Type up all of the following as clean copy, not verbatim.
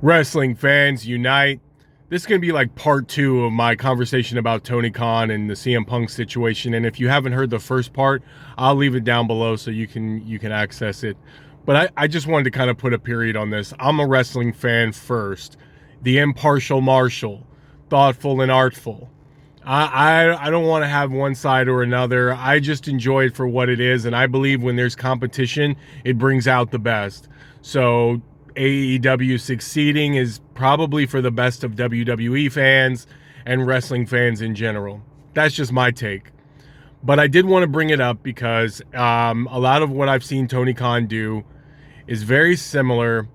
Wrestling fans unite. This is going to be like part two of my conversation about Tony Khan and the CM Punk situation. And if you haven't heard the first part, I'll leave it down below so you can access it. But I just wanted to kind of put a period on this. I'm a wrestling fan first. The impartial Marshall, thoughtful and artful. I don't want to have one side or another. I just enjoy it for what it is, and I believe when there's competition, it brings out the best. So AEW succeeding is probably for the best of WWE fans and wrestling fans in general. That's just my take. But I did want to bring it up because a lot of what I've seen Tony Khan do is very similar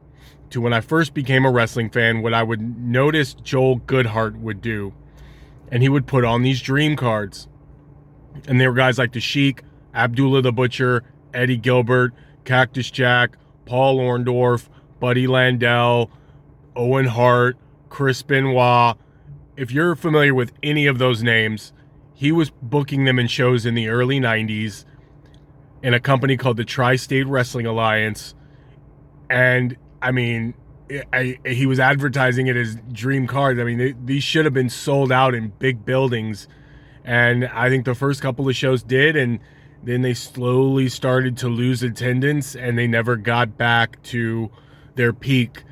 to when I first became a wrestling fan, what I would notice Joel Goodhart would do. And he would put on these dream cards. And there were guys like the Sheik, Abdullah the Butcher, Eddie Gilbert, Cactus Jack, Paul Orndorff, Buddy Landel, Owen Hart, Chris Benoit. If you're familiar with any of those names, he was booking them in shows in the early 90s in a company called the Tri-State Wrestling Alliance. And, I mean, he was advertising it as dream cards. I mean, these should have been sold out in big buildings. And I think the first couple of shows did, and then they slowly started to lose attendance, and they never got back to their peak.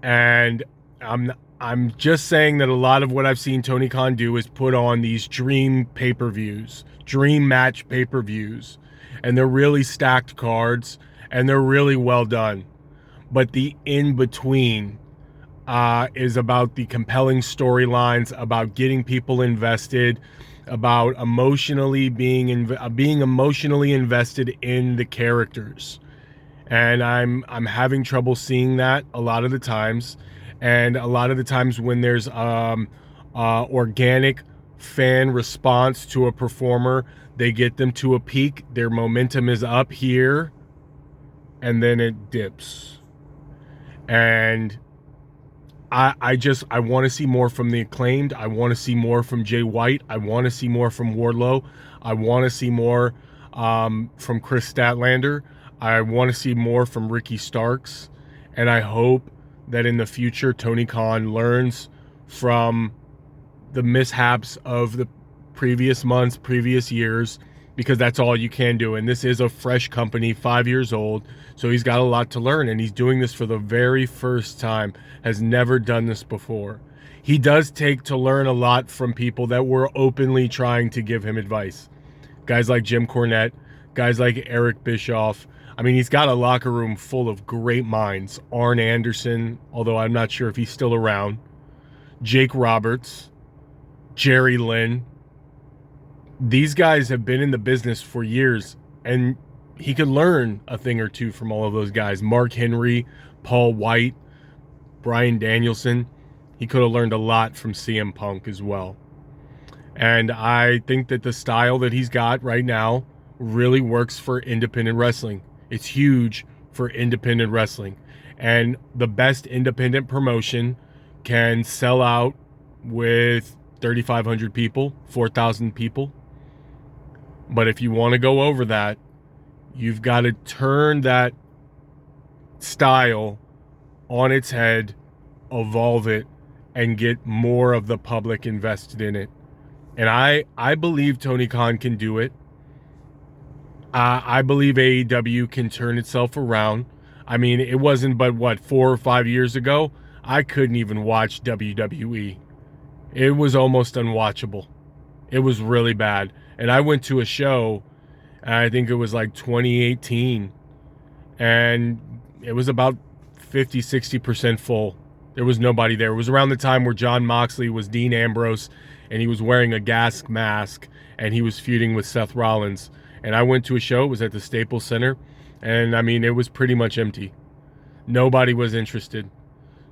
And I'm just saying that a lot of what I've seen Tony Khan do is put on these dream pay-per-views, dream match pay-per-views, and they're really stacked cards, and they're really well done. But the in-between is about the compelling storylines, about getting people invested, about emotionally being emotionally invested in the characters. And I'm having trouble seeing that a lot of the times. And a lot of the times when there's organic fan response to a performer, they get them to a peak, their momentum is up here, and then it dips. And I want to see more from the Acclaimed. I want to see more from Jay White. I want to see more from Wardlow. I want to see more from Chris Statlander. I want to see more from Ricky Starks. And I hope that in the future, Tony Khan learns from the mishaps of the previous months, previous years, because that's all you can do. And this is a fresh company, 5 years old. So he's got a lot to learn. And he's doing this for the very first time, has never done this before. He does take to learn a lot from people that were openly trying to give him advice. Guys like Jim Cornette, guys like Eric Bischoff. I mean, he's got a locker room full of great minds. Arn Anderson, although I'm not sure if he's still around. Jake Roberts, Jerry Lynn. These guys have been in the business for years, and he could learn a thing or two from all of those guys. Mark Henry, Paul White, Bryan Danielson. He could have learned a lot from CM Punk as well. And I think that the style that he's got right now really works for independent wrestling. It's huge for independent wrestling. And the best independent promotion can sell out with 3,500 people, 4,000 people. But if you want to go over that, you've got to turn that style on its head, evolve it, and get more of the public invested in it. And I believe Tony Khan can do it. I believe AEW can turn itself around. I mean, it wasn't but, 4 or 5 years ago, I couldn't even watch WWE. It was almost unwatchable. It was really bad. And I went to a show, I think it was like 2018, and it was about 50-60% full. There was nobody there. It was around the time where Jon Moxley was Dean Ambrose, and he was wearing a gas mask, and he was feuding with Seth Rollins. And I went to a show. It was at the Staples Center, and I mean, it was pretty much empty. Nobody was interested.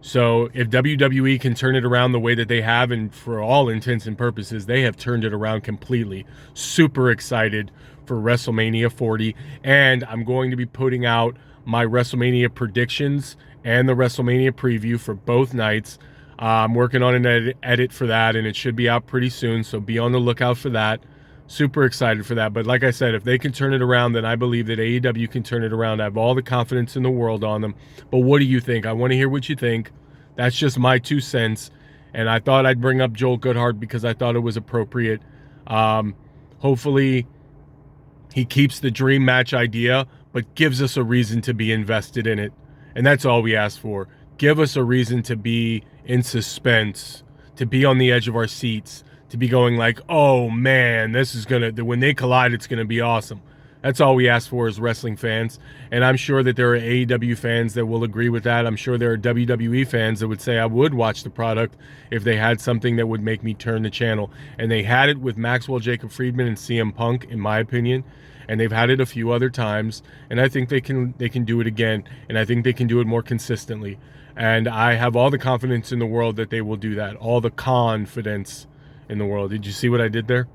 So if WWE can turn it around the way that they have, and for all intents and purposes, they have turned it around completely. Super excited for WrestleMania 40. And I'm going to be putting out my WrestleMania predictions and the WrestleMania preview for both nights. I'm working on an edit for that, and it should be out pretty soon. So be on the lookout for that. Super excited for that. But like I said, if they can turn it around, then I believe that AEW can turn it around. I have all the confidence in the world on them. But what do you think? I want to hear what you think. That's just my 2 cents. And I thought I'd bring up Joel Goodhart because I thought it was appropriate. Hopefully he keeps the dream match idea, but gives us a reason to be invested in it. And that's all we ask for. Give us a reason to be in suspense, to be on the edge of our seats, to be going like, oh man, this is when they collide, it's gonna be awesome. That's all we ask for as wrestling fans. And I'm sure that there are AEW fans that will agree with that. I'm sure there are WWE fans that would say I would watch the product if they had something that would make me turn the channel. And they had it with Maxwell Jacob Friedman and CM Punk, in my opinion. And they've had it a few other times. And I think they can do it again. And I think they can do it more consistently. And I have all the confidence in the world that they will do that. All the confidence in the world. Did you see what I did there?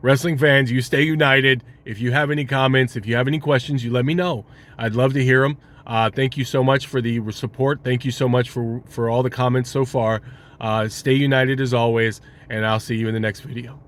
Wrestling fans, you stay united. If you have any comments, if you have any questions, you let me know. I'd love to hear them. Thank you so much for the support. Thank you so much for all the comments so far. Stay united as always, and I'll see you in the next video.